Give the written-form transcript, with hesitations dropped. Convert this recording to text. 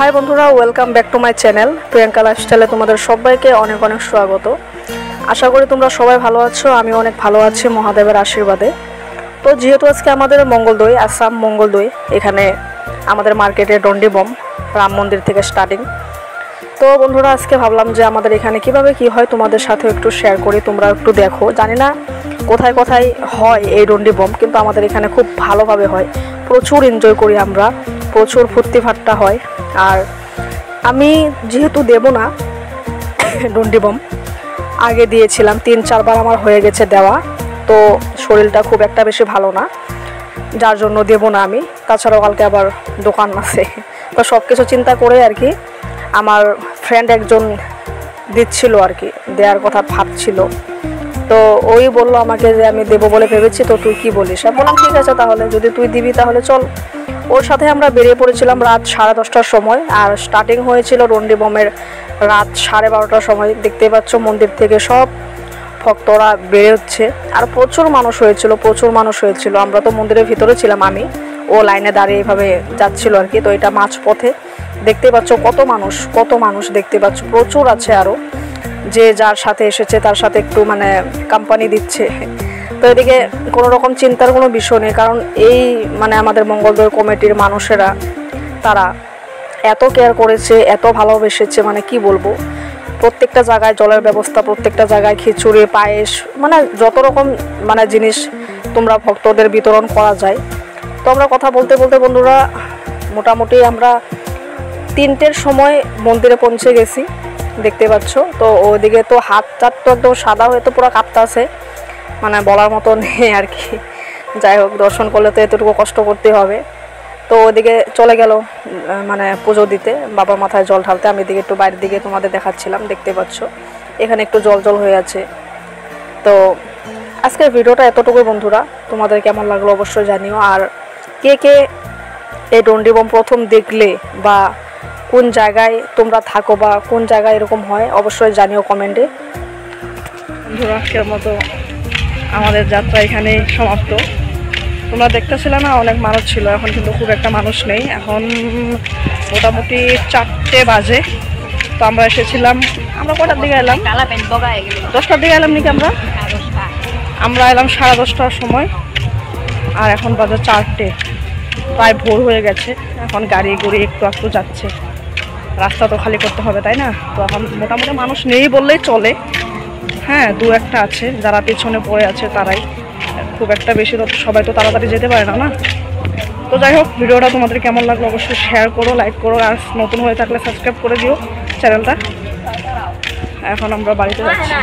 High বন্ধুরা, welcome back to my channel Priyanka লাইফস্টাইলে তোমাদের সবাইকে অনেক অনেক স্বাগত। আশা করি তোমরা সবাই ভালো আছো, আমি অনেক ভালো আছি মহাদেবের আশীর্বাদে। তো যেহেতু আজকে আমাদের মঙ্গলদৈ, আসাম মঙ্গলদৈ, এখানে আমাদের মার্কেটে ডন্ডিবম রাম মন্দির থেকে স্টার্টিং। তো বন্ধুরা, আজকে ভাবলাম যে আমাদের এখানে কিভাবে কি হয় তোমাদের সাথে একটু শেয়ার করি, তোমরা একটু দেখো। জানি না কোথায় কোথায় হয় এই ডন্ডিবম, কিন্তু আমাদের এখানে খুব ভালোভাবে হয়, প্রচুর এনজয় করি আমরা, প্রচুর ফুর্তি ফাট্টা হয়। আর আমি যেহেতু দেব না ডন্ডিবম, আগে দিয়েছিলাম 3-4 বার আমার হয়ে গেছে দেওয়া, তো শরীরটা খুব একটা বেশি ভালো না, যার জন্য দেব না আমি। তাছাড়াও কালকে আবার দোকান আছে, তো সব কিছু চিন্তা করে আর কি আমার ফ্রেন্ড একজন দিচ্ছিল আর কি, দেওয়ার কথা ভাবছিল। তো ওই বললো আমাকে যে আমি দেবো বলে ভেবেছি, তো তুই কি বলিস? আমি বললাম ঠিক আছে, তাহলে যদি তুই দিবি তাহলে চল। ওর সাথে আমরা বেরিয়ে পড়েছিলাম রাত 10:30টার সময়, আর স্টার্টিং হয়েছিল ডন্ডিবমের রাত 12:30টার সময়। দেখতে পাচ্ছ মন্দির থেকে সব ভক্তরা বেরোচ্ছে, আর প্রচুর মানুষ হয়েছিল। আমরা তো মন্দিরের ভিতরে ছিলাম, আমি ও লাইনে দাঁড়িয়ে এইভাবে যাচ্ছিল আর কি। তো এটা মাঝ পথে দেখতে পাচ্ছ কত মানুষ দেখতে পাচ্ছ, প্রচুর আছে। আরও যে যার সাথে এসেছে তার সাথে একটু মানে কোম্পানি দিচ্ছে। তো এদিকে কোনো রকম চিন্তার কোনো বিষয় নেই, কারণ এই মানে আমাদের মঙ্গলদৈ কমিটির মানুষেরা তারা এত কেয়ার করেছে, এত ভালোবেসেছে, মানে কি বলবো। প্রত্যেকটা জায়গায় জলের ব্যবস্থা, প্রত্যেকটা জায়গায় খিচুড়ি, পায়েস, মানে যত রকম মানে জিনিস তোমরা ভক্তদের বিতরণ করা যায়। তো আমরা কথা বলতে বলতে বন্ধুরা মোটামুটি আমরা 3টের সময় মন্দিরে পৌঁছে গেছি, দেখতে পাচ্ছ। তো ওইদিকে তো হাত টাত তো একদম সাদা হয়ে তো পুরো কাঁপতাছে, মানে বলার মতো নেই আর কি। যাই হোক, দর্শন করলে তো এতটুকু কষ্ট করতে হবে। তো ওদিকে চলে গেল মানে পুজো দিতে, বাবার মাথায় জল ঢালতে। আমি এদিকে একটু বাইরের দিকে তোমাদের দেখাচ্ছিলাম, দেখতে পাচ্ছ এখানে একটু জল হয়ে আছে। তো আজকের ভিডিওটা এতটুকুই বন্ধুরা, তোমাদের কেমন লাগলো অবশ্যই জানিও। আর কে কে এই ডন্ডিবম প্রথম দেখলে, বা কোন জায়গায় তোমরা থাকো, বা কোন জায়গায় এরকম হয় অবশ্যই জানিও কমেন্টে। বন্ধুরা, আজকের মতো আমাদের যাত্রা এখানেই সমাপ্ত। তোমরা দেখতেছিলে না অনেক মানুষ ছিল, এখন কিন্তু খুব একটা মানুষ নেই। এখন মোটামুটি 4টে বাজে। তো আমরা এসেছিলাম, আমরা কটার দিকে এলাম? 10টার দিকে এলাম নাকি? আমরা এলাম 10:30টার সময়, আর এখন বাজে 4টে, প্রায় ভোর হয়ে গেছে। এখন গাড়ি একটু যাচ্ছে, রাস্তা তো খালি করতে হবে, তাই না? তো এখন মোটামুটি মানুষ নেই বললেই চলে। হ্যাঁ, 2-1টা আছে, যারা পেছনে পড়ে আছে তারাই, খুব একটা বেশি তো সবাই তো তাড়াতাড়ি যেতে পারে না। তো যাই হোক, ভিডিওটা তোমাদের কেমন লাগলো অবশ্যই শেয়ার করো, লাইক করো, আর নতুন হয়ে থাকলে সাবস্ক্রাইব করে দিও চ্যানেলটা। এখন আমরা বাড়িতে যাচ্ছি।